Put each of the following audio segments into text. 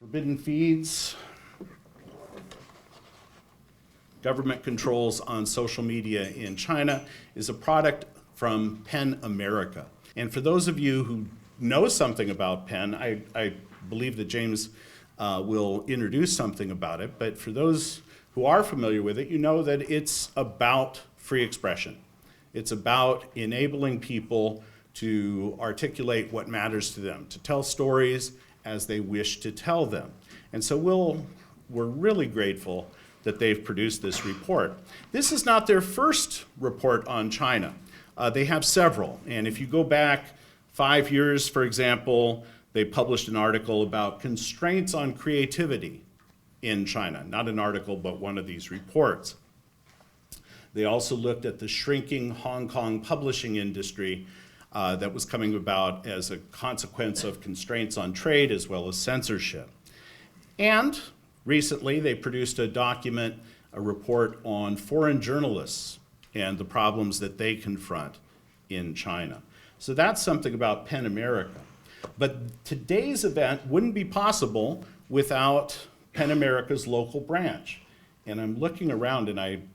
Forbidden feeds, government controls on social media in China is a product from PEN America. And for those of you who know something about PEN, I believe that James will introduce something about it, but for those who are familiar with it, you know that it's about free expression. It's about enabling people to articulate what matters to them, to tell stories as they wish to tell them. And so we're really grateful that they've produced this report. This is not their first report on China. They have several, and if you go back 5 years, for example, they published an article about constraints on creativity in China. Not an article, but one of these reports. They also looked at the shrinking Hong Kong publishing industry that was coming about as a consequence of constraints on trade as well as censorship. And recently, they produced a document, a report on foreign journalists and the problems that they confront in China. So that's something about PEN America. But today's event wouldn't be possible without PEN America's local branch. And I'm looking around and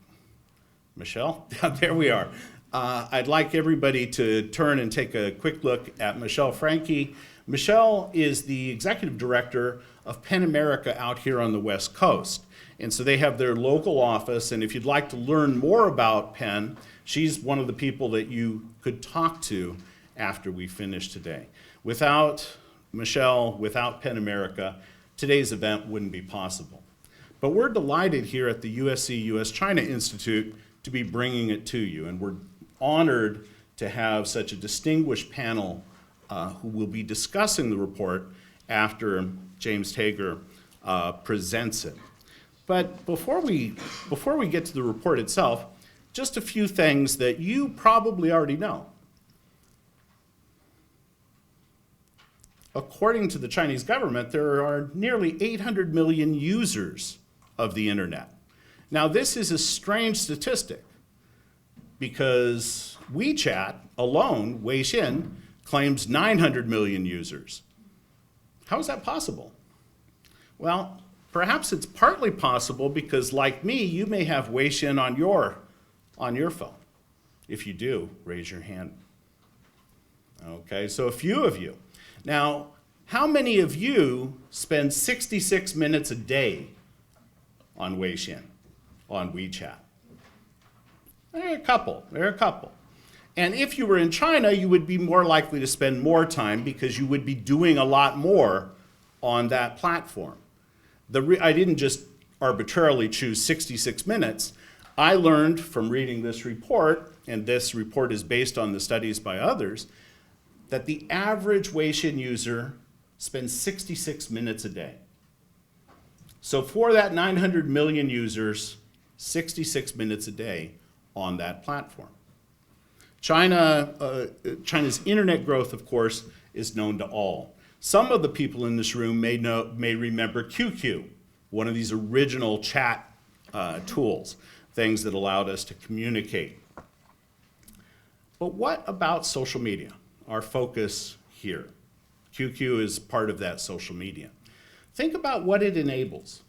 Michelle, there we are. I'd like everybody to turn and take a quick look at Michelle Franke. Michelle is the executive director of PEN America out here on the West Coast. And so they have their local office, and if you'd like to learn more about PEN, she's one of the people that you could talk to after we finish today. Without Michelle, without PEN America, today's event wouldn't be possible. But we're delighted here at the USC US-China Institute to be bringing it to you, and we're honored to have such a distinguished panel who will be discussing the report after James Tager presents it. But before we get to the report itself, just a few things that you probably already know. According to the Chinese government, there are nearly 800 million users of the internet. Now, this is a strange statistic because WeChat alone, Weixin, claims 900 million users. How is that possible? Well, perhaps it's partly possible because, like me, you may have Weixin on your phone. If you do, raise your hand. Okay, so a few of you. Now, how many of you spend 66 minutes a day on Weixin, on WeChat? There are a couple. And if you were in China, you would be more likely to spend more time because you would be doing a lot more on that platform. I didn't just arbitrarily choose 66 minutes. I learned from reading this report, and this report is based on the studies by others, that the average Weixin user spends 66 minutes a day. So for that 900 million users, 66 minutes a day on that platform. China's internet growth, of course, is known to all. Some of the people in this room may remember QQ, one of these original chat tools, things that allowed us to communicate. But what about social media? Our focus here. QQ is part of that social media. Think about what it enables.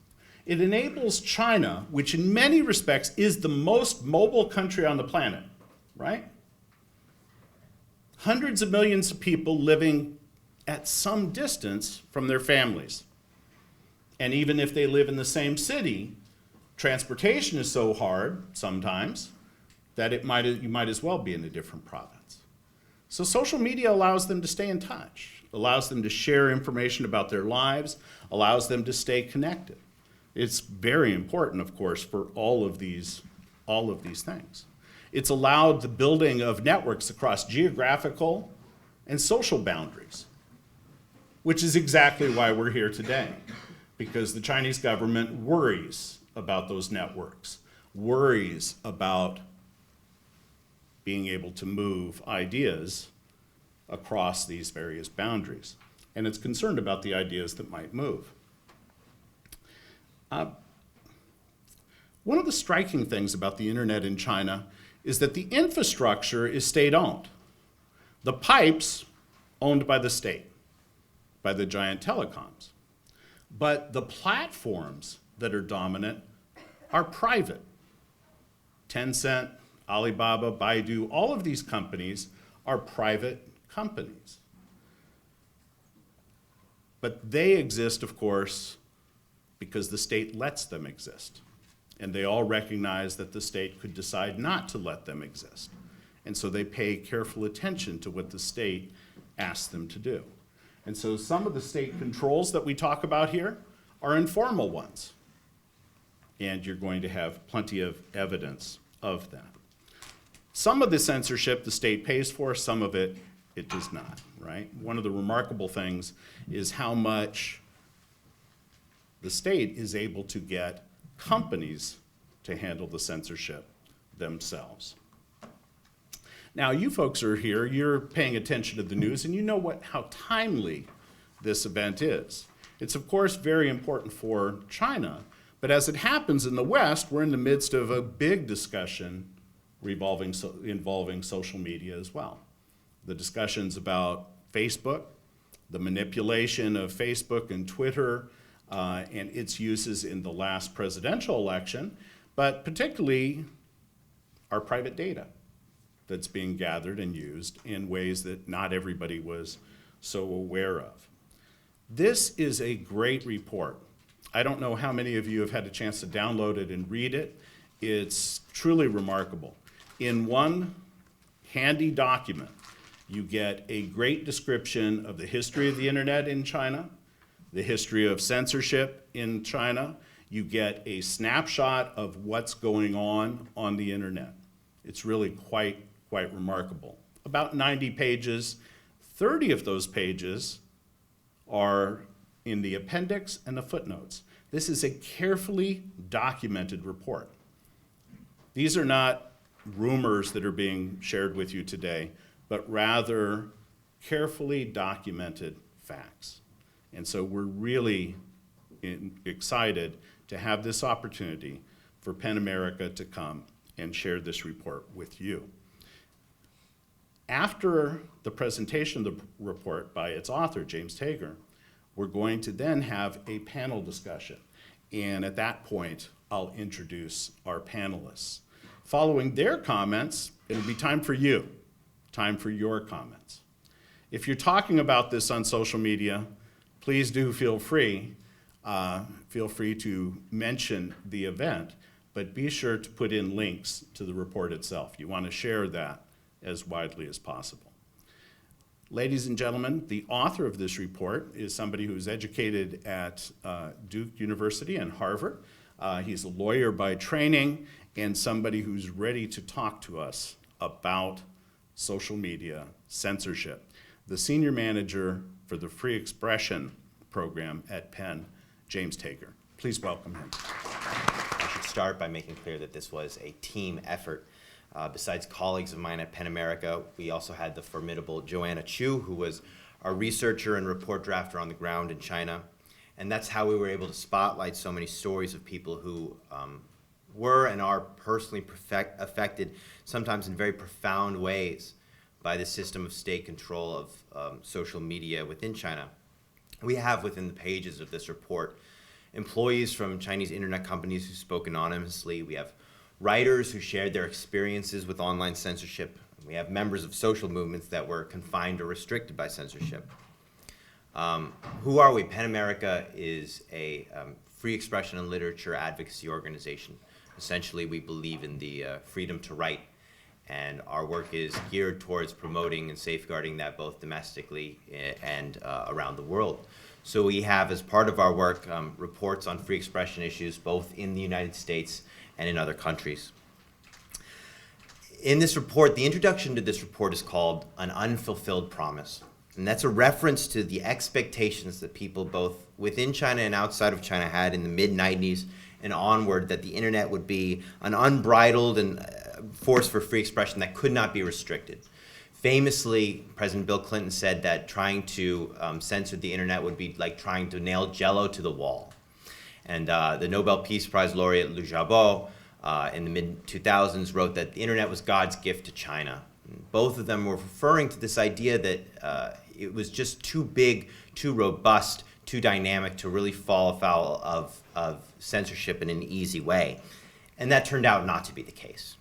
It enables China, which in many respects is the most mobile country on the planet, right? Hundreds of millions of people living at some distance from their families. And even if they live in the same city, transportation is so hard sometimes that you might as well be in a different province. So social media allows them to stay in touch, allows them to share information about their lives, allows them to stay connected. It's very important, of course, for all of these things. It's allowed the building of networks across geographical and social boundaries, which is exactly why we're here today, because the Chinese government worries about those networks, worries about being able to move ideas across these various boundaries, and it's concerned about the ideas that might move. One of the striking things about the internet in China is that the infrastructure is state-owned. The pipes owned by the state, by the giant telecoms. But the platforms that are dominant are private. Tencent, Alibaba, Baidu, all of these companies are private companies. But they exist, of course, because the state lets them exist. And they all recognize that the state could decide not to let them exist. And so they pay careful attention to what the state asks them to do. And so some of the state controls that we talk about here are informal ones. And you're going to have plenty of evidence of that. Some of the censorship the state pays for, some of it does not, right? One of the remarkable things is how much the state is able to get companies to handle the censorship themselves. Now, you folks are here, you're paying attention to the news, and you know how timely this event is. It's, of course, very important for China, but as it happens in the West, we're in the midst of a big discussion involving social media as well. The discussions about Facebook, the manipulation of Facebook and Twitter, and its uses in the last presidential election, but particularly our private data that's being gathered and used in ways that not everybody was so aware of. This is a great report. I don't know how many of you have had a chance to download it and read it. It's truly remarkable. In one handy document, you get a great description of the history of the internet in China, the history of censorship in China. You get a snapshot of what's going on the internet. It's really quite remarkable. About 90 pages, 30 of those pages are in the appendix and the footnotes. This is a carefully documented report. These are not rumors that are being shared with you today, but rather carefully documented facts. And so we're really excited to have this opportunity for PEN America to come and share this report with you. After the presentation of the report by its author, James Tager, we're going to then have a panel discussion. And at that point, I'll introduce our panelists. Following their comments, it'll be time for you, time for your comments. If you're talking about this on social media, please do feel free to mention the event, but be sure to put in links to the report itself. You want to share that as widely as possible. Ladies and gentlemen, the author of this report is somebody who's educated at Duke University and Harvard. He's a lawyer by training and somebody who's ready to talk to us about social media censorship. The senior manager for the Free Expression program at Penn, James Tager. Please welcome him. I should start by making clear that this was a team effort. Besides colleagues of mine at PEN America, we also had the formidable Joanna Chu, who was our researcher and report drafter on the ground in China. And that's how we were able to spotlight so many stories of people who were and are personally affected, sometimes in very profound ways, by the system of state control of social media within China. We have within the pages of this report employees from Chinese internet companies who spoke anonymously. We have writers who shared their experiences with online censorship. We have members of social movements that were confined or restricted by censorship. Who are we? PEN America is a free expression and literature advocacy organization. Essentially, we believe in the freedom to write, and our work is geared towards promoting and safeguarding that both domestically and around the world. So we have, as part of our work, reports on free expression issues both in the United States and in other countries. In this report, the introduction to this report is called An Unfulfilled Promise. And that's a reference to the expectations that people both within China and outside of China had in the mid-90s and onward, that the internet would be an unbridled and force for free expression that could not be restricted. Famously, President Bill Clinton said that trying to censor the internet would be like trying to nail Jell-O to the wall. And the Nobel Peace Prize laureate Liu Xiaobo in the mid-2000s wrote that the internet was God's gift to China. And both of them were referring to this idea that it was just too big, too robust, too dynamic to really fall afoul of censorship in an easy way. And that turned out not to be the case.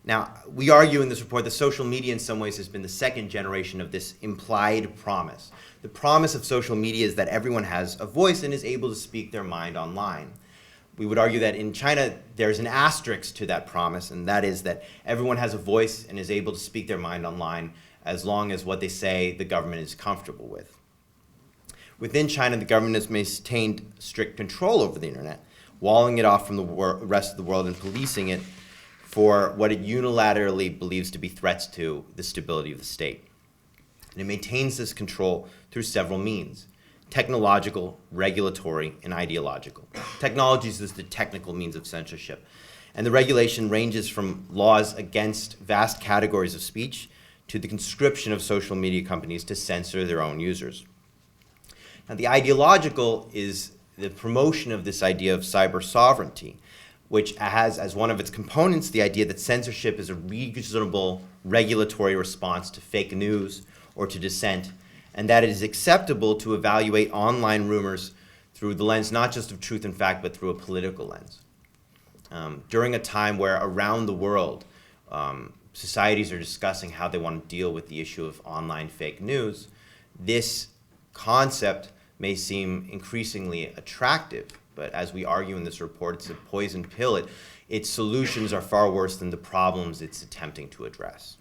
Now, we argue in this report that social media in some ways has been the second generation of this implied promise. The promise of social media is that everyone has a voice and is able to speak their mind online. We would argue that in China, there's an asterisk to that promise, and that is that everyone has a voice and is able to speak their mind online as long as what they say the government is comfortable with. Within China, the government has maintained strict control over the internet, walling it off from the rest of the world and policing it for what it unilaterally believes to be threats to the stability of the state. And it maintains this control through several means: technological, regulatory, and ideological. Technologies is the technical means of censorship. And the regulation ranges from laws against vast categories of speech to the conscription of social media companies to censor their own users. Now, the ideological is the promotion of this idea of cyber sovereignty, which has as one of its components the idea that censorship is a reasonable regulatory response to fake news or to dissent, and that it is acceptable to evaluate online rumors through the lens not just of truth and fact, but through a political lens. During a time where around the world, societies are discussing how they want to deal with the issue of online fake news, this concept may seem increasingly attractive, but as we argue in this report, it's a poison pill. Its solutions are far worse than the problems it's attempting to address.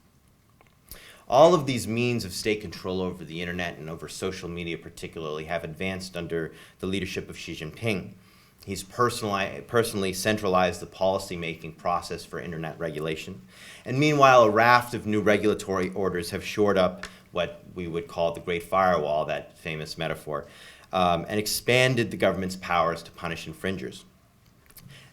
All of these means of state control over the internet and over social media particularly have advanced under the leadership of Xi Jinping. He's personally centralized the policy-making process for internet regulation. And meanwhile, a raft of new regulatory orders have shored up what we would call the Great Firewall, that famous metaphor, and expanded the government's powers to punish infringers.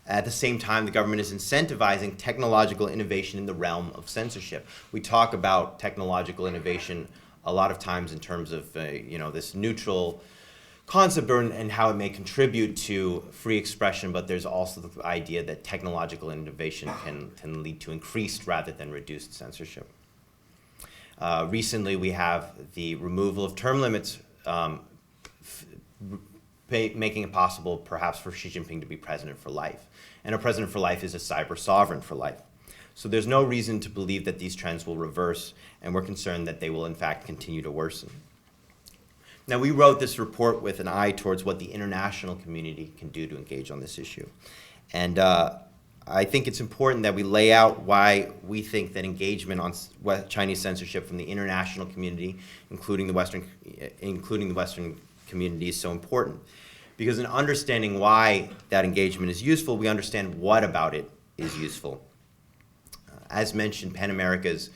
At the same time, the government is incentivizing technological innovation in the realm of censorship. We talk about technological innovation a lot of times in terms of this neutral concept and how it may contribute to free expression, but there's also the idea that technological innovation can lead to increased rather than reduced censorship. Recently, we have the removal of term limits, making it possible perhaps for Xi Jinping to be president for life. And a president for life is a cyber sovereign for life. So there's no reason to believe that these trends will reverse, and we're concerned that they will in fact continue to worsen. Now, we wrote this report with an eye towards what the international community can do to engage on this issue. And I think it's important that we lay out why we think that engagement on Chinese censorship from the international community, including the Western community, is so important. Because in understanding why that engagement is useful, we understand what about it is useful. As mentioned, PEN America is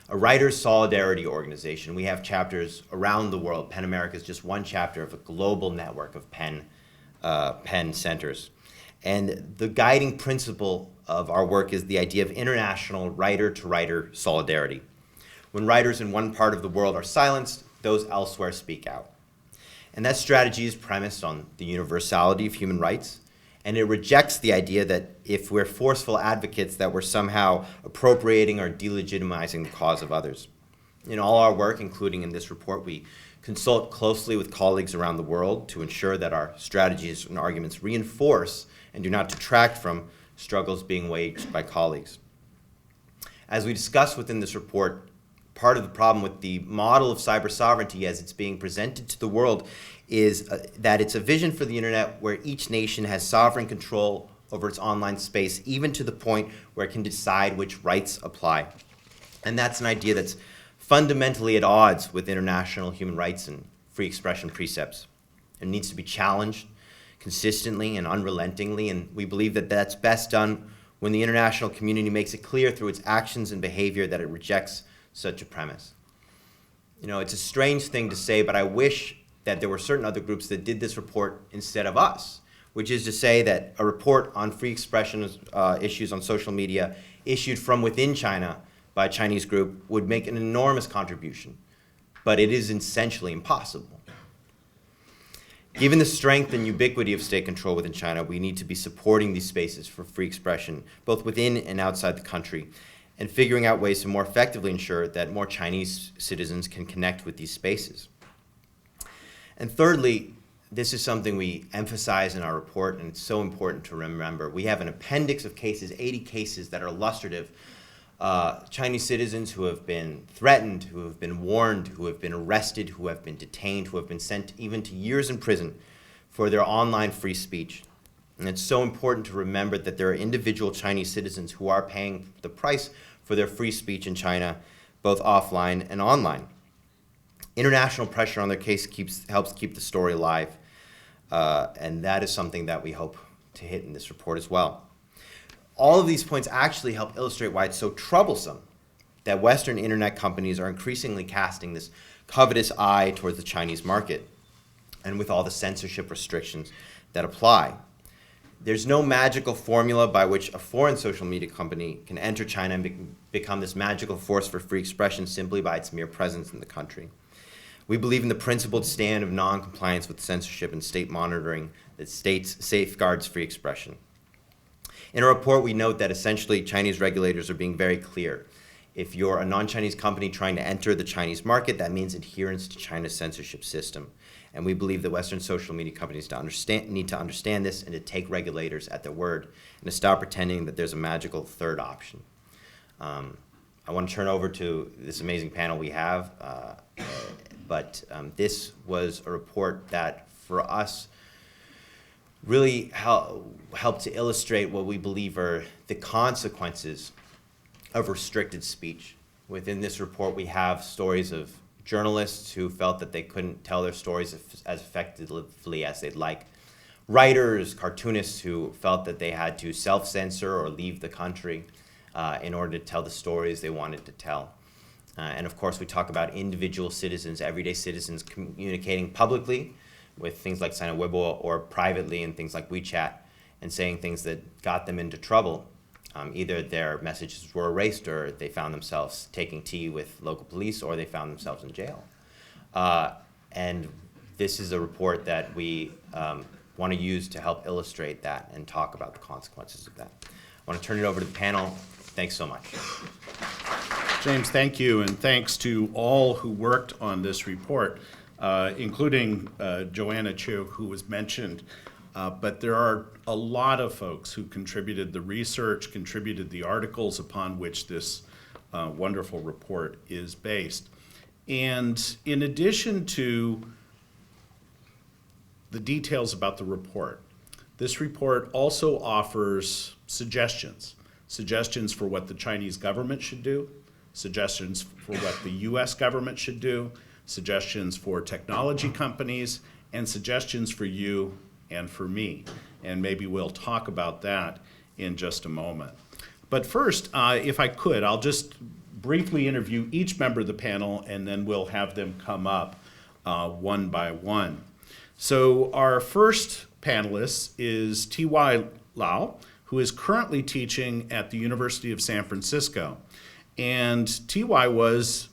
a writers' solidarity organization. We have chapters around the world. PEN America is just one chapter of a global network of PEN centers. And the guiding principle of our work is the idea of international writer-to-writer solidarity. When writers in one part of the world are silenced, those elsewhere speak out. And that strategy is premised on the universality of human rights, and it rejects the idea that if we're forceful advocates that we're somehow appropriating or delegitimizing the cause of others. In all our work, including in this report, we consult closely with colleagues around the world to ensure that our strategies and arguments reinforce and do not detract from struggles being waged by colleagues. As we discuss within this report, part of the problem with the model of cyber sovereignty as it's being presented to the world is that it's a vision for the internet where each nation has sovereign control over its online space, even to the point where it can decide which rights apply. And that's an idea that's fundamentally at odds with international human rights and free expression precepts. It needs to be challenged consistently and unrelentingly, and we believe that that's best done when the international community makes it clear through its actions and behavior that it rejects such a premise. It's a strange thing to say, but I wish that there were certain other groups that did this report instead of us, which is to say that a report on free expression issues on social media issued from within China by a Chinese group would make an enormous contribution, but it is essentially impossible. Given the strength and ubiquity of state control within China, we need to be supporting these spaces for free expression, both within and outside the country, and figuring out ways to more effectively ensure that more Chinese citizens can connect with these spaces. And thirdly, this is something we emphasize in our report, and it's so important to remember. We have an appendix of cases, 80 cases that are illustrative. Chinese citizens who have been threatened, who have been warned, who have been arrested, who have been detained, who have been sent even to years in prison for their online free speech. And it's so important to remember that there are individual Chinese citizens who are paying the price for their free speech in China, both offline and online. International pressure on their case helps keep the story alive, and that is something that we hope to hit in this report as well. All of these points actually help illustrate why it's so troublesome that Western internet companies are increasingly casting this covetous eye towards the Chinese market, and with all the censorship restrictions that apply. There's no magical formula by which a foreign social media company can enter China and become this magical force for free expression simply by its mere presence in the country. We believe in the principled stand of non-compliance with censorship and state monitoring that safeguards free expression. In our report, we note that essentially Chinese regulators are being very clear. If you're a non-Chinese company trying to enter the Chinese market, that means adherence to China's censorship system. And we believe that Western social media companies need to understand this and to take regulators at their word and to stop pretending that there's a magical third option. I want to turn over to this amazing panel we have, but this was a report that for us really helped to illustrate what we believe are the consequences of restricted speech. Within this report, we have stories of journalists who felt that they couldn't tell their stories as effectively as they'd like. Writers, cartoonists who felt that they had to self-censor or leave the country in order to tell the stories they wanted to tell. And of course, we talk about individual citizens, everyday citizens communicating publicly with things like Sina Weibo or privately in things like WeChat and saying things that got them into trouble. Either their messages were erased or they found themselves taking tea with local police or they found themselves in jail. And this is a report that we want to use to help illustrate that and talk about the consequences of that. I want to turn it over to the panel. Thanks so much. James, thank you, and thanks to all who worked on this report, including Joanna Chu, who was mentioned. But there are a lot of folks who contributed the research, contributed the articles upon which this wonderful report is based. And in addition to the details about the report, this report also offers suggestions for what the Chinese government should do, suggestions for what the US government should do, suggestions for technology companies, and suggestions for you and for me. And maybe we'll talk about that in just a moment. But first, if I could, I'll just briefly interview each member of the panel and then we'll have them come up one by one. So our first panelist is T.Y. Lau, who is currently teaching at the University of San Francisco. And T.Y. was,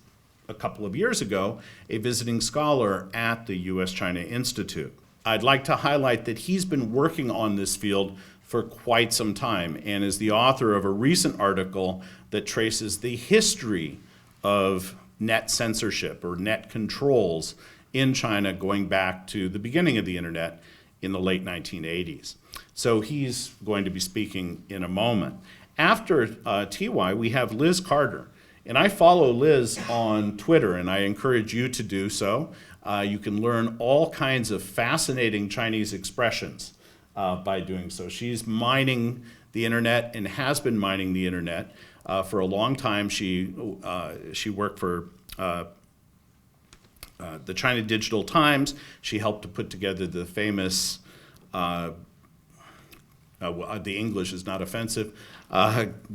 a couple of years ago, a visiting scholar at the U.S.-China Institute. I'd like to highlight that he's been working on this field for quite some time and is the author of a recent article that traces the history of net censorship or net controls in China going back to the beginning of the internet in the late 1980s. So he's going to be speaking in a moment. After TY, we have Liz Carter. And I follow Liz on Twitter, and I encourage you to do so. You can learn all kinds of fascinating Chinese expressions by doing so. She's mining the internet and has been mining the internet for a long time. She worked for the China Digital Times. She helped to put together the famous, the English is not offensive,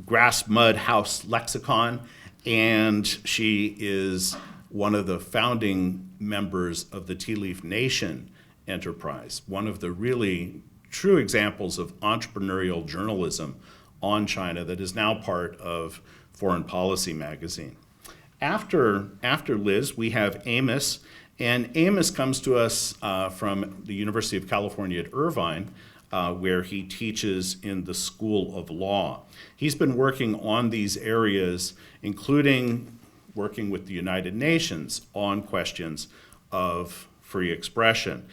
Grass-Mud Horse Lexicon. And she is one of the founding members of the Tea Leaf Nation enterprise, one of the really true examples of entrepreneurial journalism on China that is now part of Foreign Policy magazine. After Liz, we have Amos, and Amos comes to us from the University of California at Irvine, where he teaches in the School of Law. He's been working on these areas, including working with the United Nations on questions of free expression.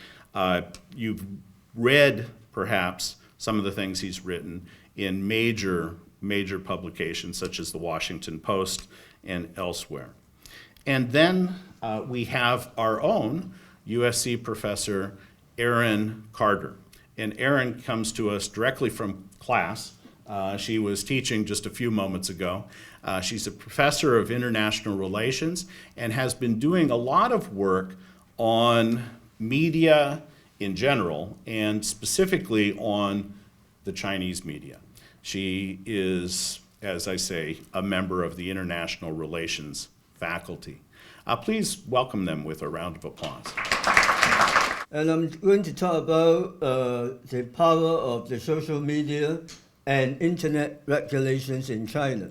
You've read, perhaps, some of the things he's written in major publications such as the Washington Post and elsewhere. And then we have our own USC professor, Erin Carter. And Erin comes to us directly from class. She was teaching just a few moments ago. She's a professor of international relations and has been doing a lot of work on media in general and specifically on the Chinese media. She is, as I say, a member of the international relations faculty. Please welcome them with a round of applause. And I'm going to talk about the power of the social media and internet regulations in China.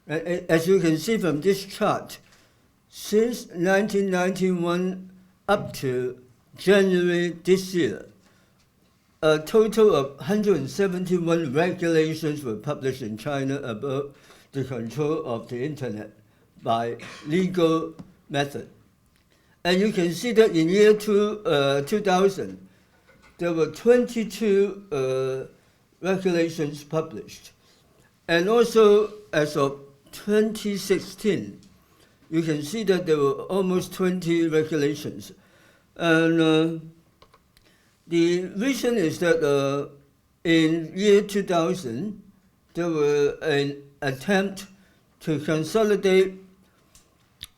As you can see from this chart, since 1991 up to January this year, a total of 171 regulations were published in China about the control of the internet by legal method. And you can see that in year 2000, there were 22 regulations published. And also, as of 2016, you can see that there were almost 20 regulations. And the reason is that in year 2000, there were an attempt to consolidate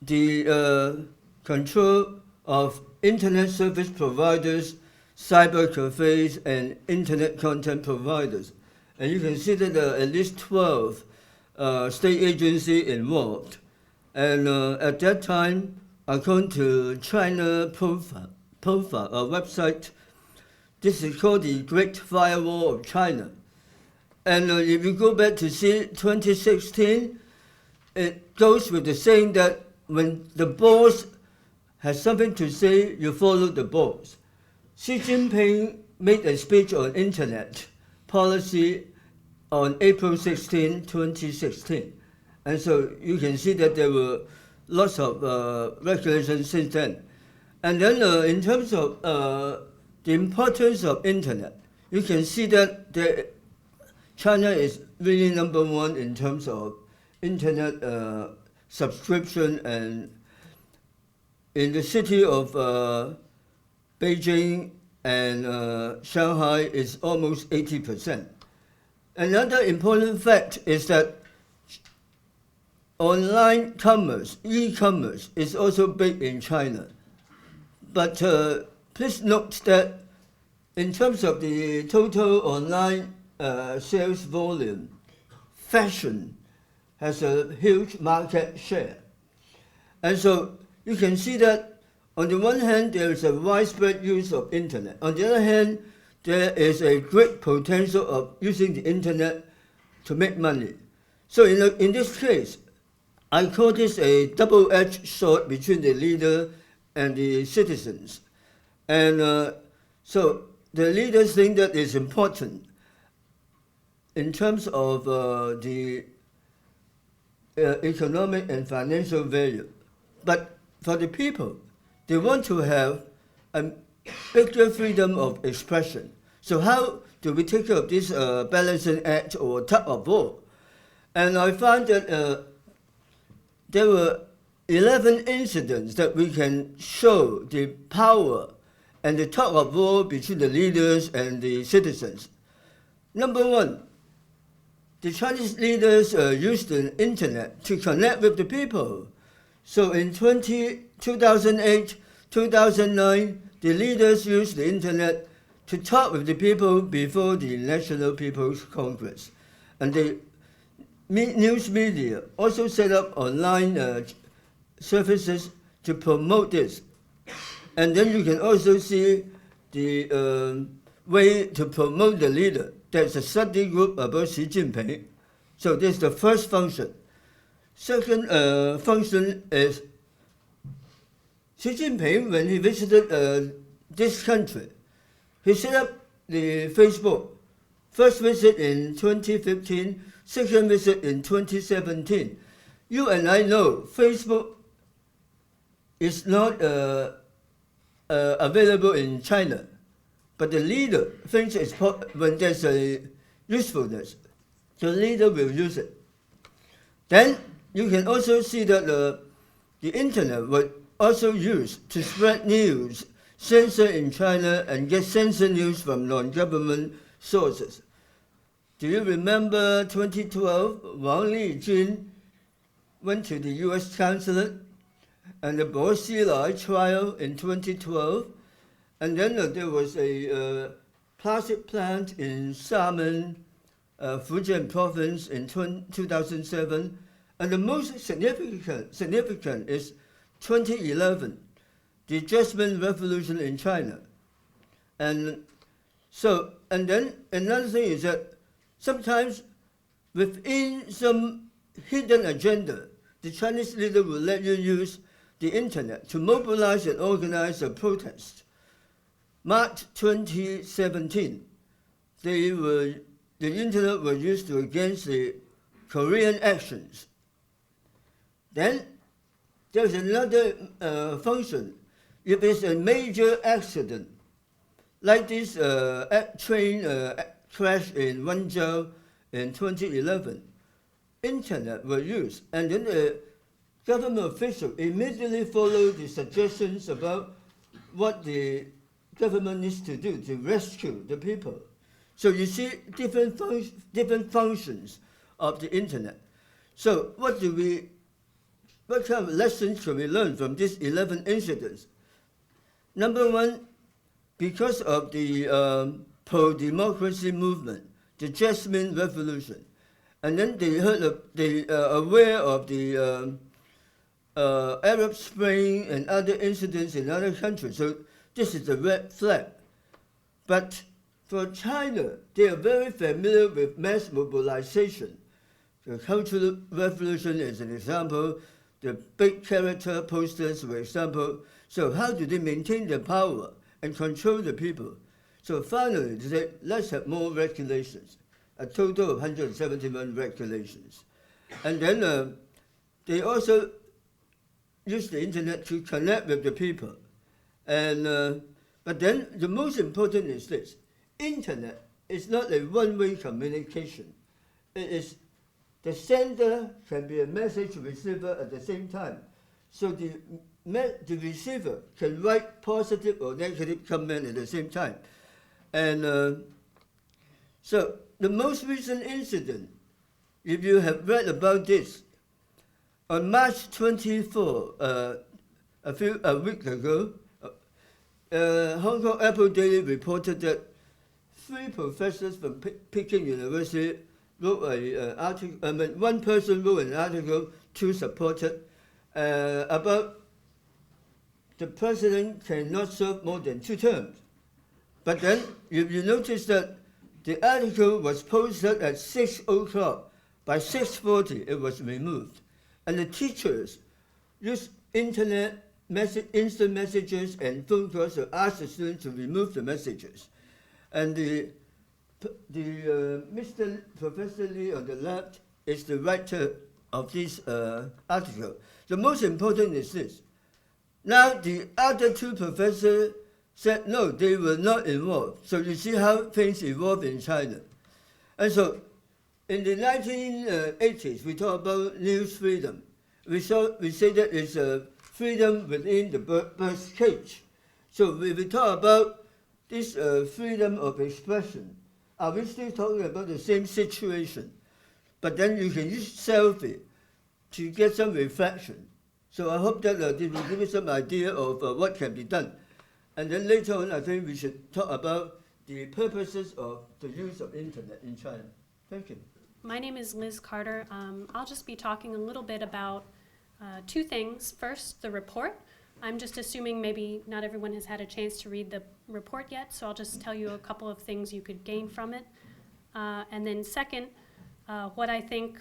the control of internet service providers, cyber cafes, and internet content providers. And you can see that there are at least 12 state agencies involved. And at that time, according to China Profile, a website, this is called the Great Firewall of China. And if you go back to see 2016, it goes with the saying that when the boss has something to say, you follow the boss. Xi Jinping made a speech on internet policy on April 16, 2016. And so you can see that there were lots of regulations since then. And then in terms of the importance of internet, you can see that China is really number one in terms of internet subscription, and in the city of Beijing and Shanghai is almost 80%. Another important fact is that online commerce, e-commerce, is also big in China. But please note that in terms of the total online sales volume, fashion has a huge market share. And so you can see that on the one hand, there is a widespread use of internet. On the other hand, there is a great potential of using the internet to make money. So in this case, I call this a double-edged sword between the leader and the citizens. And so the leaders think that it's important in terms of the economic and financial value. But for the people, they want to have a bigger freedom of expression. So how do we take care of this balancing act or tug of war? And I found that there were 11 incidents that we can show the power and the tug of war between the leaders and the citizens. Number one, the Chinese leaders used the internet to connect with the people. So in 2008, 2009, the leaders used the internet to talk with the people before the National People's Congress. And the news media also set up online services to promote this. And then you can also see the way to promote the leader. There's a study group about Xi Jinping. So this is the first function. Second function is Xi Jinping, when he visited this country, he set up the Facebook. First visit in 2015, second visit in 2017. You and I know Facebook is not available in China, but the leader thinks when there's a usefulness, the leader will use it. Then you can also see that the internet was also used to spread news, censor in China, and get censored news from non-government sources. Do you remember 2012, Wang Lijun went to the U.S. consulate, and the Bo Xilai trial in 2012, and then there was a plastic plant in Xiamen, Fujian province in 2007, and the most significant is 2011, the Jasmine Revolution in China. And then another thing is that sometimes within some hidden agenda, the Chinese leader will let you use the internet to mobilize and organize a protest. March 2017, the internet was used against the Korean actions. Then there's another function. If it's a major accident, like this train crash in Wenzhou in 2011, internet was used, and then the government official immediately followed the suggestions about what the government needs to do to rescue the people. So you see different functions of the internet. So what kind of lessons can we learn from these 11 incidents? Number one, because of the pro-democracy movement, the Jasmine Revolution, and then they are aware of the Arab Spring and other incidents in other countries. So this is a red flag. But for China, they are very familiar with mass mobilization. The Cultural Revolution is an example. The big character posters, for example. So how do they maintain their power and control the people? So finally, they said, let's have more regulations, a total of 171 regulations. And then they also use the internet to connect with the people. And but then the most important is this: internet is not a one-way communication. It is the sender can be a message receiver at the same time. So the receiver can write positive or negative comment at the same time. And so the most recent incident, if you have read about this, on March 24, a week ago, Hong Kong Apple Daily reported that 3 professors from Peking University wrote an article. One person wrote an article to support it about the president cannot serve more than 2 terms. But then, if you notice that the article was posted at 6 o'clock, by 6:40 it was removed. And the teachers used internet instant messages and phone calls to ask the students to remove the messages. And Mr. Professor Lee on the left is the writer of this article. The most important is this. Now the other 2 professors said no, they were not involved. So you see how things evolve in China. And so in the 1980s, we talk about news freedom. We say that it's a freedom within the bird's cage. So when we talk about this freedom of expression, are we still talking about the same situation? But then you can use selfie to get some reflection. So I hope that this will give you some idea of what can be done. And then later on, I think we should talk about the purposes of the use of internet in China. Thank you. My name is Liz Carter. I'll just be talking a little bit about 2 things. First, the report. I'm just assuming maybe not everyone has had a chance to read the report yet, so I'll just tell you a couple of things you could gain from it. And then second, what I think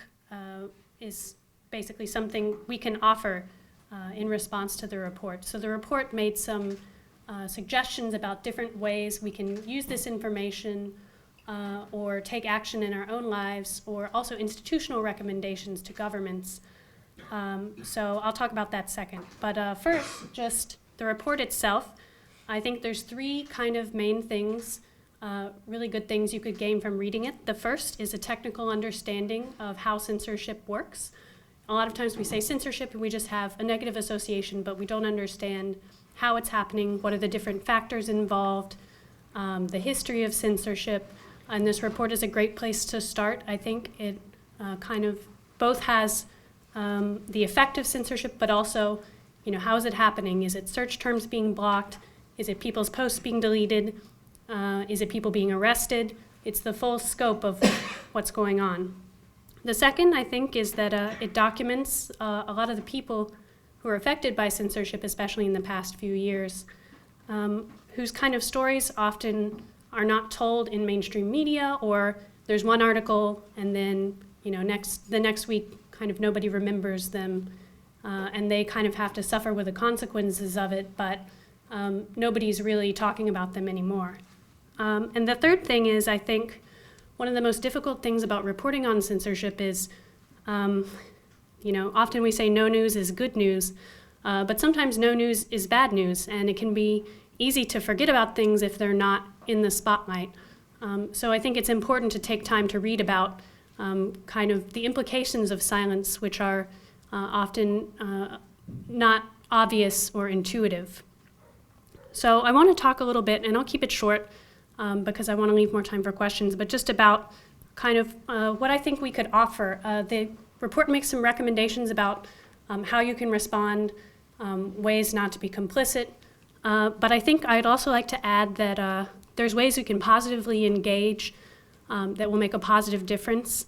is basically something we can offer in response to the report. So the report made some suggestions about different ways we can use this information or take action in our own lives, or also institutional recommendations to governments. So I'll talk about that second. But first, just the report itself. I think there's three kind of main things, really good things you could gain from reading it. The first is a technical understanding of how censorship works. A lot of times we say censorship and we just have a negative association, but we don't understand how it's happening, what are the different factors involved, the history of censorship. And this report is a great place to start. I think it kind of both has the effect of censorship, but also, how is it happening? Is it search terms being blocked? Is it people's posts being deleted? Is it people being arrested? It's the full scope of what's going on. The second, I think, is that it documents a lot of the people who are affected by censorship, especially in the past few years, whose kind of stories often are not told in mainstream media, or there's one article and then the next week kind of nobody remembers them, and they kind of have to suffer with the consequences of it, but nobody's really talking about them anymore. And the third thing is, I think, one of the most difficult things about reporting on censorship is, often we say no news is good news, but sometimes no news is bad news, and it can be easy to forget about things if they're not in the spotlight. So I think it's important to take time to read about kind of the implications of silence, which are often not obvious or intuitive. So I want to talk a little bit, and I'll keep it short because I want to leave more time for questions, but just about kind of what I think we could offer. The report makes some recommendations about how you can respond, ways not to be complicit, but I think I'd also like to add that there's ways we can positively engage that will make a positive difference.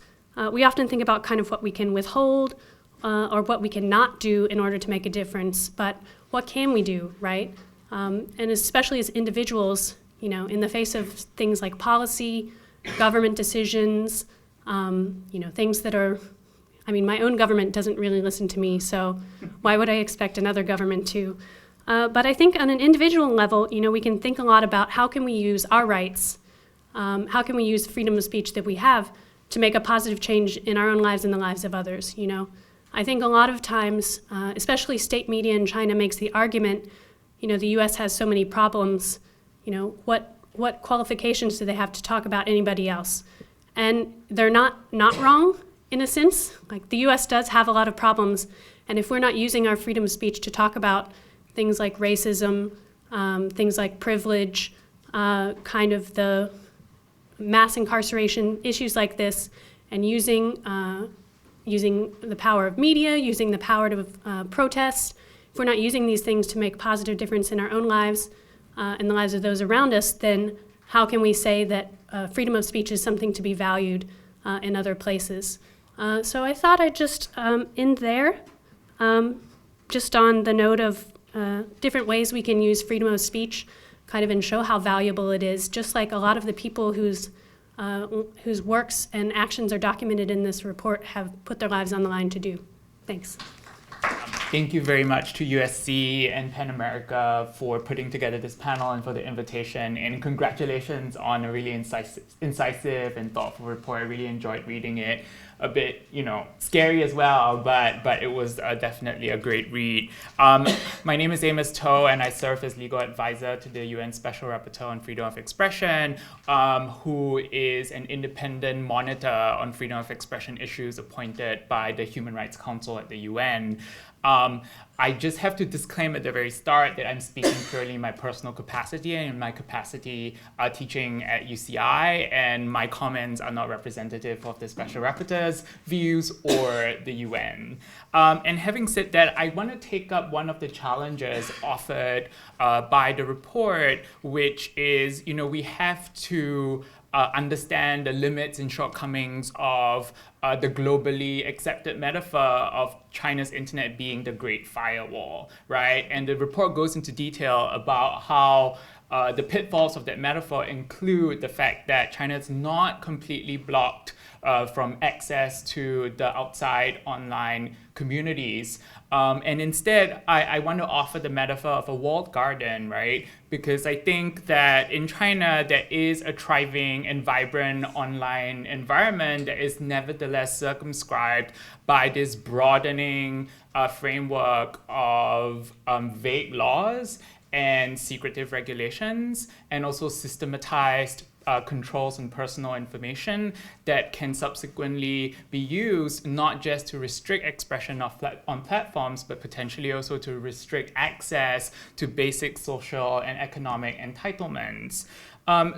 We often think about kind of what we can withhold or what we can not do in order to make a difference, but what can we do, right? And especially as individuals, in the face of things like policy, government decisions, things that are, my own government doesn't really listen to me, so why would I expect another government to? But I think on an individual level, we can think a lot about how can we use our rights, how can we use freedom of speech that we have to make a positive change in our own lives and the lives of others, I think a lot of times, especially state media in China makes the argument, the US has so many problems, what qualifications do they have to talk about anybody else? And they're not wrong in a sense. Like the US does have a lot of problems, and if we're not using our freedom of speech to talk about things like racism, things like privilege, kind of the mass incarceration, issues like this, and using the power of media, using the power to protest, if we're not using these things to make positive difference in our own lives and the lives of those around us, then how can we say that freedom of speech is something to be valued in other places? So I thought I'd just end there, just on the note of different ways we can use freedom of speech kind of and show how valuable it is, just like a lot of the people whose works and actions are documented in this report have put their lives on the line to do. Thanks. Thank you very much to USC and Pan America for putting together this panel and for the invitation. And congratulations on a really incisive and thoughtful report. I really enjoyed reading it. A bit, scary as well, but it was definitely a great read. My name is Amos Toh, and I serve as legal advisor to the UN Special Rapporteur on Freedom of Expression, who is an independent monitor on freedom of expression issues appointed by the Human Rights Council at the UN. I just have to disclaim at the very start that I'm speaking purely in my personal capacity and in my capacity teaching at UCI, and my comments are not representative of the Special Rapporteur's views or the UN. And having said that, I want to take up one of the challenges offered by the report, which is, we have to understand the limits and shortcomings of the globally accepted metaphor of China's internet being the Great Firewall, right? And the report goes into detail about how the pitfalls of that metaphor include the fact that China is not completely blocked from access to the outside online communities. And instead, I want to offer the metaphor of a walled garden, right? Because I think that in China, there is a thriving and vibrant online environment that is nevertheless circumscribed by this broadening framework of vague laws and secretive regulations, and also systematized controls on personal information that can subsequently be used not just to restrict expression on platforms, but potentially also to restrict access to basic social and economic entitlements.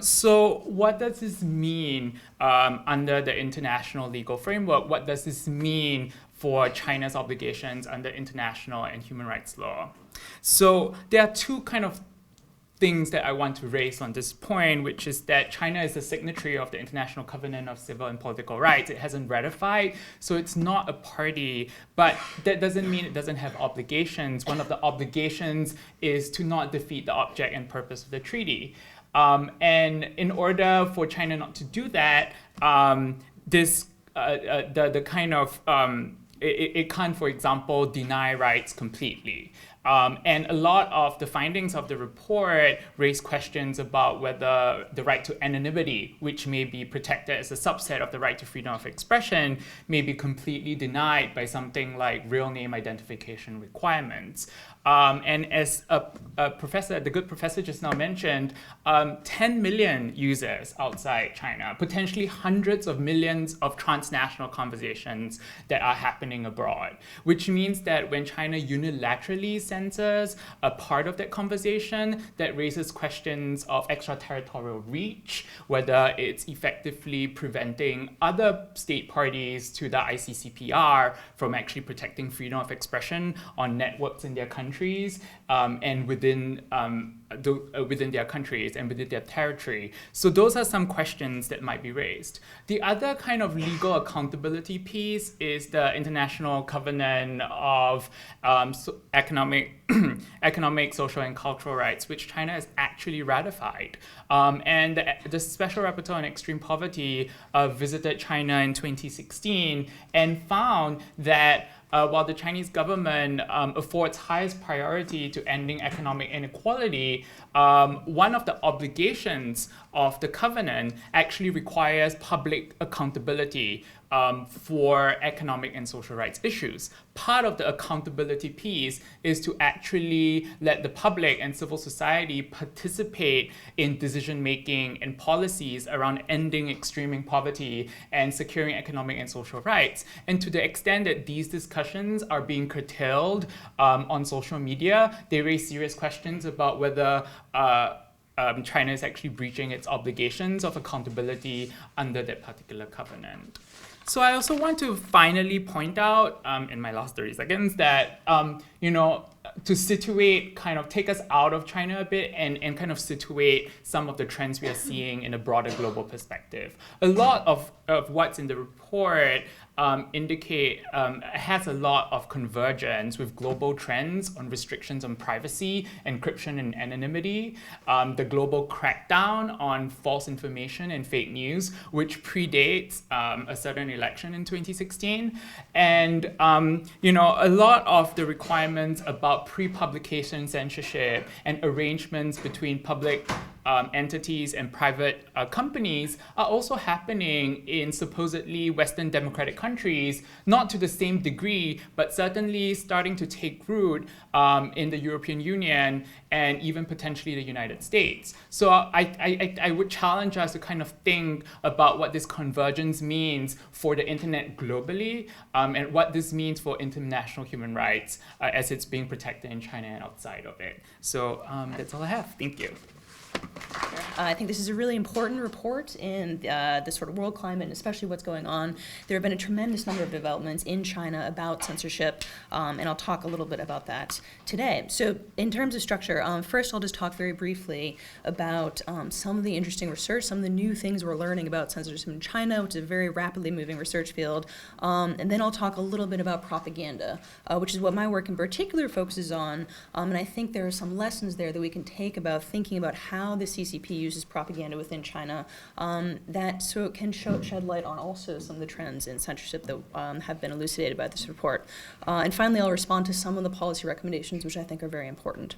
So what does this mean under the international legal framework? What does this mean for China's obligations under international and human rights law? So there are two kind of things that I want to raise on this point, which is that China is a signatory of the International Covenant of Civil and Political Rights. It hasn't ratified, so it's not a party, but that doesn't mean it doesn't have obligations. One of the obligations is to not defeat the object and purpose of the treaty. And in order for China not to do that, it can't, for example, deny rights completely. And a lot of the findings of the report raise questions about whether the right to anonymity, which may be protected as a subset of the right to freedom of expression, may be completely denied by something like real name identification requirements. And as the good professor just now mentioned, 10 million users outside China, potentially hundreds of millions of transnational conversations that are happening abroad, which means that when China unilaterally censors a part of that conversation, that raises questions of extraterritorial reach, whether it's effectively preventing other state parties to the ICCPR from actually protecting freedom of expression on networks in their countries and within their countries and within their territory. So those are some questions that might be raised. The other kind of legal accountability piece is the International Covenant of Economic, Social, and Cultural Rights, which China has actually ratified. And the Special Rapporteur on Extreme Poverty visited China in 2016 and found that while the Chinese government affords highest priority to ending economic inequality, one of the obligations of the covenant actually requires public accountability for economic and social rights issues. Part of the accountability piece is to actually let the public and civil society participate in decision-making and policies around ending extreme poverty and securing economic and social rights. And to the extent that these discussions are being curtailed on social media, they raise serious questions about whether China is actually breaching its obligations of accountability under that particular covenant. So I also want to finally point out in my last 30 seconds that, to situate, kind of take us out of China a bit and kind of situate some of the trends we are seeing in a broader global perspective. A lot of what's in the report has a lot of convergence with global trends on restrictions on privacy, encryption, and anonymity, the global crackdown on false information and fake news, which predates a certain election in 2016, and a lot of the requirements about pre-publication censorship and arrangements between public entities and private companies are also happening in supposedly Western democratic countries, not to the same degree, but certainly starting to take root in the European Union and even potentially the United States. So I would challenge us to kind of think about what this convergence means for the internet globally and what this means for international human rights as it's being protected in China and outside of it. So that's all I have. Thank you. I think this is a really important report in the sort of world climate, and especially what's going on. There have been a tremendous number of developments in China about censorship, and I'll talk a little bit about that today. So in terms of structure, first I'll just talk very briefly about some of the interesting research, some of the new things we're learning about censorship in China, which is a very rapidly moving research field. And then I'll talk a little bit about propaganda, which is what my work in particular focuses on. And I think there are some lessons there that we can take about thinking about how the CCP uses propaganda within China, that so it can shed light on also some of the trends in censorship that have been elucidated by this report. And finally, I'll respond to some of the policy recommendations, which I think are very important.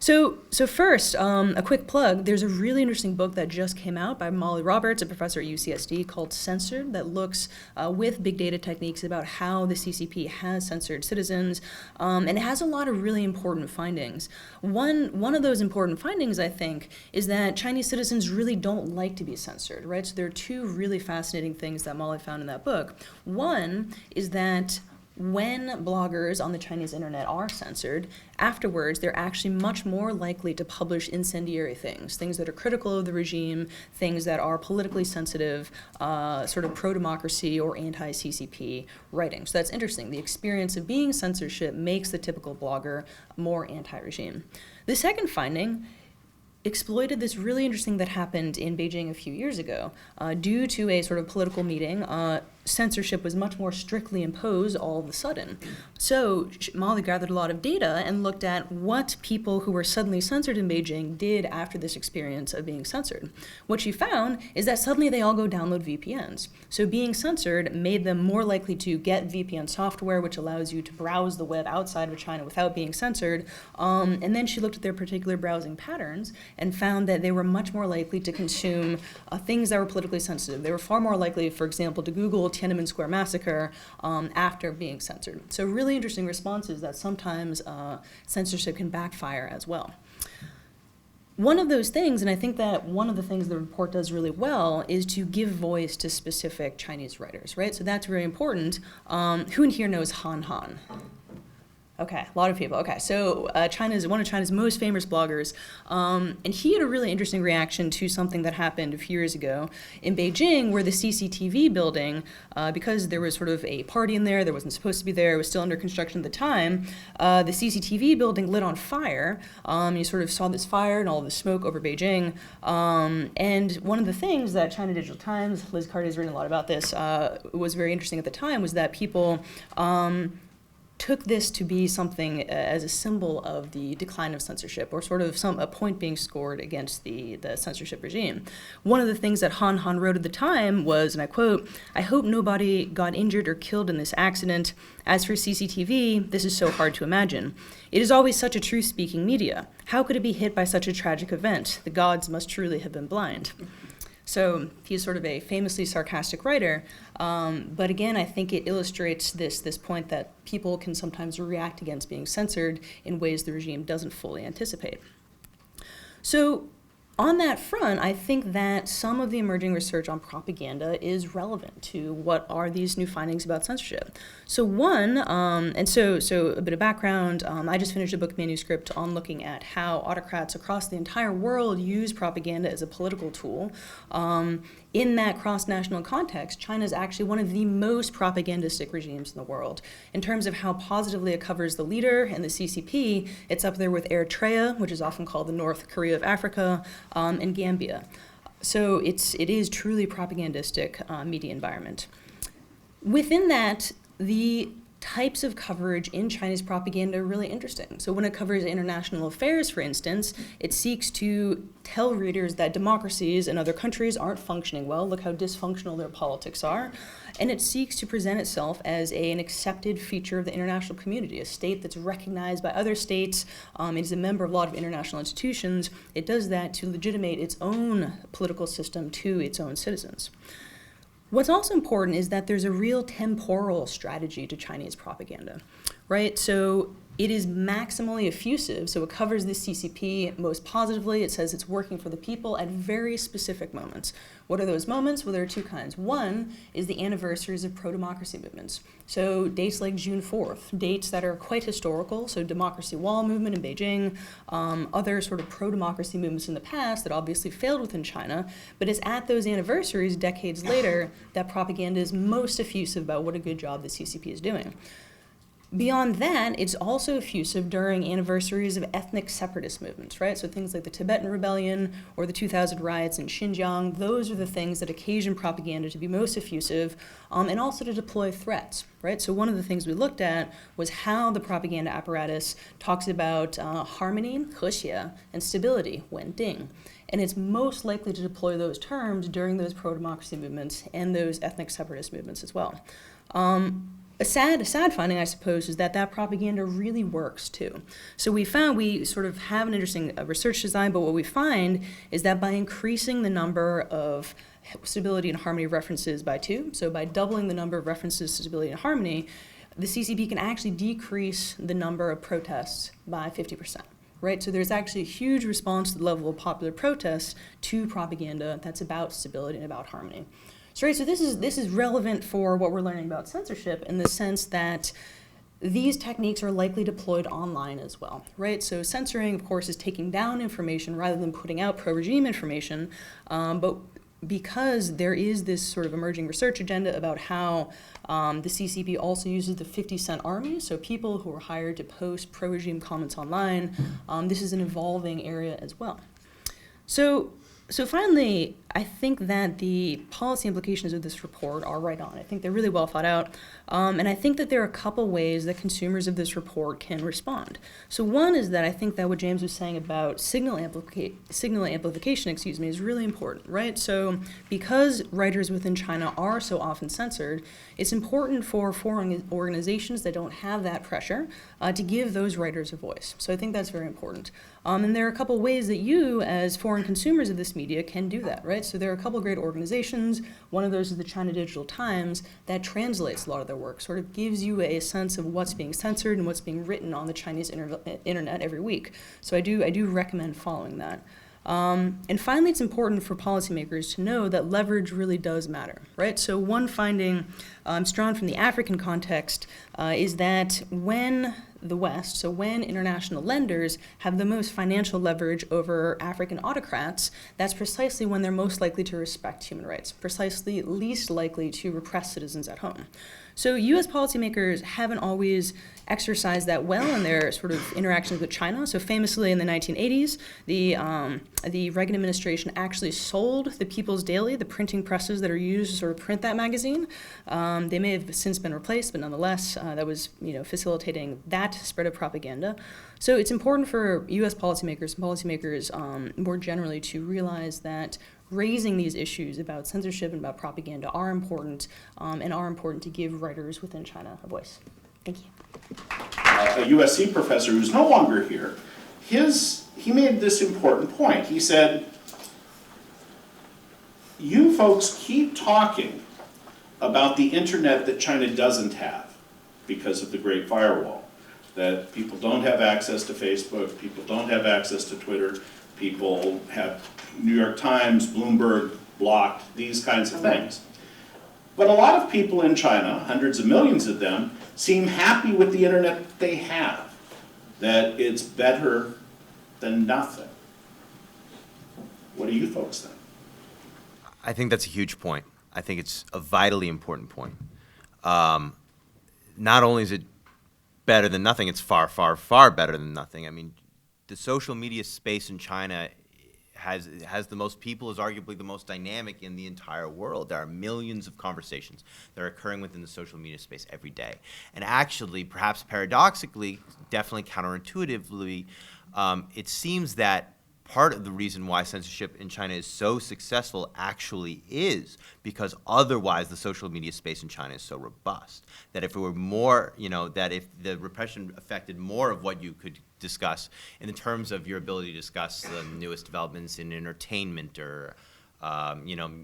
So first, a quick plug. There's a really interesting book that just came out by Molly Roberts, a professor at UCSD, called Censored, that looks with big data techniques about how the CCP has censored citizens, and it has a lot of really important findings. One of those important findings, I think, is that Chinese citizens really don't like to be censored, right? So there are two really fascinating things that Molly found in that book. One is that when bloggers on the Chinese internet are censored, afterwards they're actually much more likely to publish incendiary things that are critical of the regime, things that are politically sensitive, sort of pro-democracy or anti-CCP writing. So that's interesting. The experience of being censorship makes the typical blogger more anti-regime. The second finding exploited this really interesting that happened in Beijing a few years ago. Due to a sort of political meeting, censorship was much more strictly imposed all of a sudden. So Molly gathered a lot of data and looked at what people who were suddenly censored in Beijing did after this experience of being censored. What she found is that suddenly they all go download VPNs. So being censored made them more likely to get VPN software, which allows you to browse the web outside of China without being censored. And then she looked at their particular browsing patterns and found that they were much more likely to consume things that were politically sensitive. They were far more likely, for example, to Google Tiananmen Square massacre after being censored. So really interesting responses that sometimes censorship can backfire as well. One of those things, and I think that one of the things the report does really well, is to give voice to specific Chinese writers, right? So that's very important. Who in here knows Han Han? Okay, a lot of people. Okay, so China is one of China's most famous bloggers, and he had a really interesting reaction to something that happened a few years ago in Beijing, where the CCTV building, because there was sort of a party in there that wasn't supposed to be there, it was still under construction at the time, the CCTV building lit on fire. You sort of saw this fire and all the smoke over Beijing, and one of the things that China Digital Times, Liz Carty has written a lot about this, was very interesting at the time, was that people took this to be something as a symbol of the decline of censorship, or sort of a point being scored against the censorship regime. One of the things that Han Han wrote at the time was, and I quote, "I hope nobody got injured or killed in this accident. As for CCTV, this is so hard to imagine. It is always such a truth-speaking media. How could it be hit by such a tragic event? The gods must truly have been blind." So he's sort of a famously sarcastic writer, but again, I think it illustrates this point that people can sometimes react against being censored in ways the regime doesn't fully anticipate. So on that front, I think that some of the emerging research on propaganda is relevant to what are these new findings about censorship. So one, and so a bit of background, I just finished a book manuscript on looking at how autocrats across the entire world use propaganda as a political tool. In that cross-national context, China is actually one of the most propagandistic regimes in the world. In terms of how positively it covers the leader and the CCP, it's up there with Eritrea, which is often called the North Korea of Africa, and Gambia. So it is truly propagandistic media environment. Within that, the types of coverage in Chinese propaganda are really interesting. So when it covers international affairs, for instance, it seeks to tell readers that democracies in other countries aren't functioning well. Look how dysfunctional their politics are. And it seeks to present itself as an accepted feature of the international community, a state that's recognized by other states. It is a member of a lot of international institutions. It does that to legitimate its own political system to its own citizens. What's also important is that there's a real temporal strategy to Chinese propaganda, right? So it is maximally effusive, so it covers the CCP most positively. It says it's working for the people at very specific moments. What are those moments? Well, there are two kinds. One is the anniversaries of pro-democracy movements. So dates like June 4th, dates that are quite historical, so Democracy Wall movement in Beijing, other sort of pro-democracy movements in the past that obviously failed within China, but it's at those anniversaries, decades later, that propaganda is most effusive about what a good job the CCP is doing. Beyond that, it's also effusive during anniversaries of ethnic separatist movements, right? So things like the Tibetan Rebellion or the 2000 riots in Xinjiang, those are the things that occasion propaganda to be most effusive, and also to deploy threats, right? So one of the things we looked at was how the propaganda apparatus talks about harmony, 和谐, and stability, 稳定. And it's most likely to deploy those terms during those pro-democracy movements and those ethnic separatist movements as well. A sad finding, I suppose, is that propaganda really works too. So we sort of have an interesting research design, but what we find is that by increasing the number of stability and harmony references by 2, so by doubling the number of references to stability and harmony, the CCP can actually decrease the number of protests by 50%. Right? So there's actually a huge response to the level of popular protests to propaganda that's about stability and about harmony. So, right, so this is relevant for what we're learning about censorship in the sense that these techniques are likely deployed online as well, right? So censoring, of course, is taking down information rather than putting out pro-regime information, but because there is this sort of emerging research agenda about how the CCP also uses the 50-cent army, so people who are hired to post pro-regime comments online, this is an evolving area as well. So finally, I think that the policy implications of this report are right on. I think they're really well thought out. And I think that there are a couple ways that consumers of this report can respond. So one is that I think that what James was saying about signal amplification, is really important, right? So because writers within China are so often censored, it's important for foreign organizations that don't have that pressure to give those writers a voice. So I think that's very important. And there are a couple ways that you, as foreign consumers of this media, can do that, right? So there are a couple great organizations. One of those is the China Digital Times that translates a lot of their work, sort of gives you a sense of what's being censored and what's being written on the Chinese internet every week. So I do recommend following that. And finally, it's important for policymakers to know that leverage really does matter, right? So one finding drawn from the African context is that when the West, so when international lenders have the most financial leverage over African autocrats, that's precisely when they're most likely to respect human rights, precisely least likely to repress citizens at home. So US policymakers haven't always exercised that well in their sort of interactions with China. So famously in the 1980s, the Reagan administration actually sold the People's Daily, the printing presses that are used to sort of print that magazine. They may have since been replaced, but nonetheless, that was facilitating that spread of propaganda. So it's important for US policymakers and policymakers more generally to realize that raising these issues about censorship and about propaganda are important and are important to give writers within China a voice. Thank you. A USC professor who's no longer here, he made this important point. He said, you folks keep talking about the internet that China doesn't have because of the Great Firewall, that people don't have access to Facebook, people don't have access to Twitter, people have New York Times, Bloomberg, blocked, these kinds of things. But a lot of people in China, hundreds of millions of them, seem happy with the internet they have, that it's better than nothing. What do you folks think? I think that's a huge point. I think it's a vitally important point. Not only is it better than nothing, it's far, far, far better than nothing. I mean, the social media space in China has the most people, is arguably the most dynamic in the entire world. There are millions of conversations that are occurring within the social media space every day. And actually, perhaps paradoxically, definitely counterintuitively, it seems that part of the reason why censorship in China is so successful actually is because otherwise the social media space in China is so robust that if it were more, that if the repression affected more of what you could discuss in the terms of your ability to discuss the newest developments in entertainment or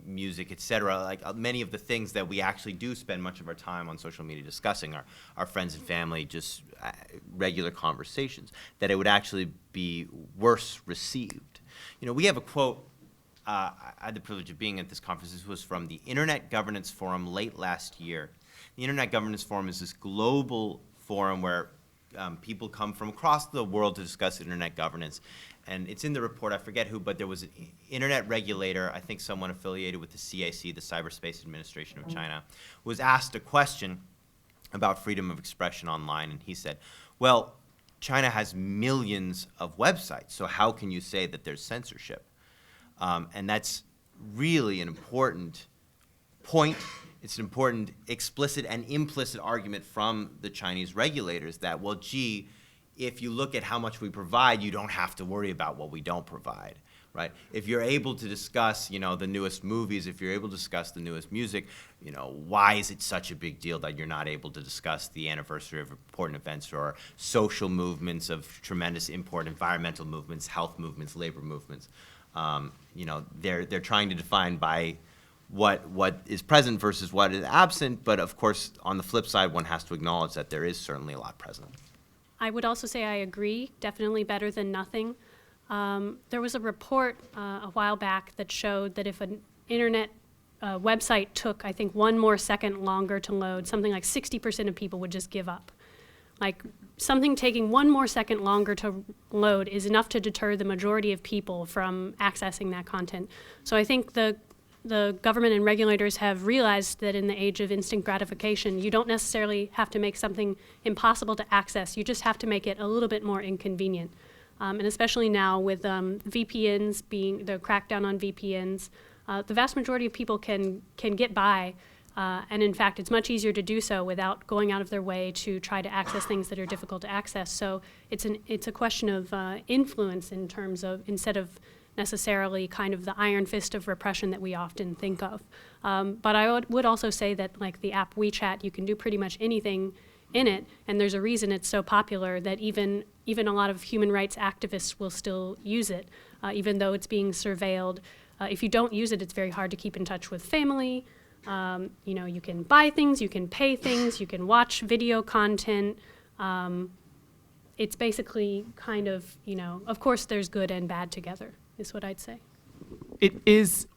music, etc. Like many of the things that we actually do spend much of our time on social media discussing, our friends and family, just regular conversations, that it would actually be worse received. We have a quote, I had the privilege of being at this conference. This was from the Internet Governance Forum late last year. The Internet Governance Forum is this global forum where people come from across the world to discuss internet governance. And it's in the report, I forget who, but there was an internet regulator, I think someone affiliated with the CAC, the Cyberspace Administration of China, was asked a question about freedom of expression online, and he said, well, China has millions of websites, so how can you say that there's censorship? And that's really an important point. It's an important explicit and implicit argument from the Chinese regulators that, well, gee, if you look at how much we provide, you don't have to worry about what we don't provide, right? If you're able to discuss, the newest movies, if you're able to discuss the newest music, why is it such a big deal that you're not able to discuss the anniversary of important events or social movements of tremendous import, environmental movements, health movements, labor movements? They're trying to define by what is present versus what is absent, but of course, on the flip side, one has to acknowledge that there is certainly a lot present. I would also say I agree, definitely better than nothing. There was a report a while back that showed that if an internet website took, I think, 1 more second longer to load, something like 60% of people would just give up. Like, something taking 1 more second longer to load is enough to deter the majority of people from accessing that content. So I think the government and regulators have realized that in the age of instant gratification, you don't necessarily have to make something impossible to access. You just have to make it a little bit more inconvenient. And especially now with VPNs being the crackdown on VPNs, the vast majority of people can get by. And in fact, it's much easier to do so without going out of their way to try to access things that are difficult to access. So it's a question of influence in terms of, instead of necessarily kind of the iron fist of repression that we often think of. But I would also say that, like the app WeChat, you can do pretty much anything in it, and there's a reason it's so popular that even a lot of human rights activists will still use it, even though it's being surveilled. If you don't use it, it's very hard to keep in touch with family. You can buy things, you can pay things, you can watch video content. It's basically kind of, of course there's good and bad together, is what I'd say. It is,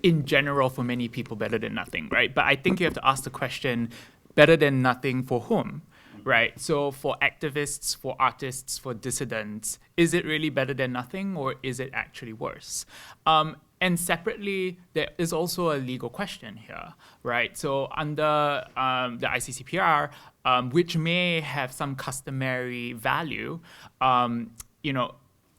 in general, for many people, better than nothing, right? But I think you have to ask the question, better than nothing for whom, right? So for activists, for artists, for dissidents, is it really better than nothing, or is it actually worse? And separately, there is also a legal question here, right? So under the ICCPR, which may have some customary value,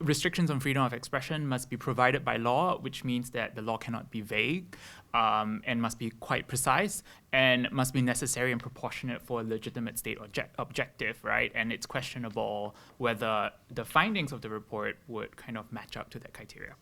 restrictions on freedom of expression must be provided by law, which means that the law cannot be vague and must be quite precise and must be necessary and proportionate for a legitimate state objective, right? And it's questionable whether the findings of the report would kind of match up to that criteria.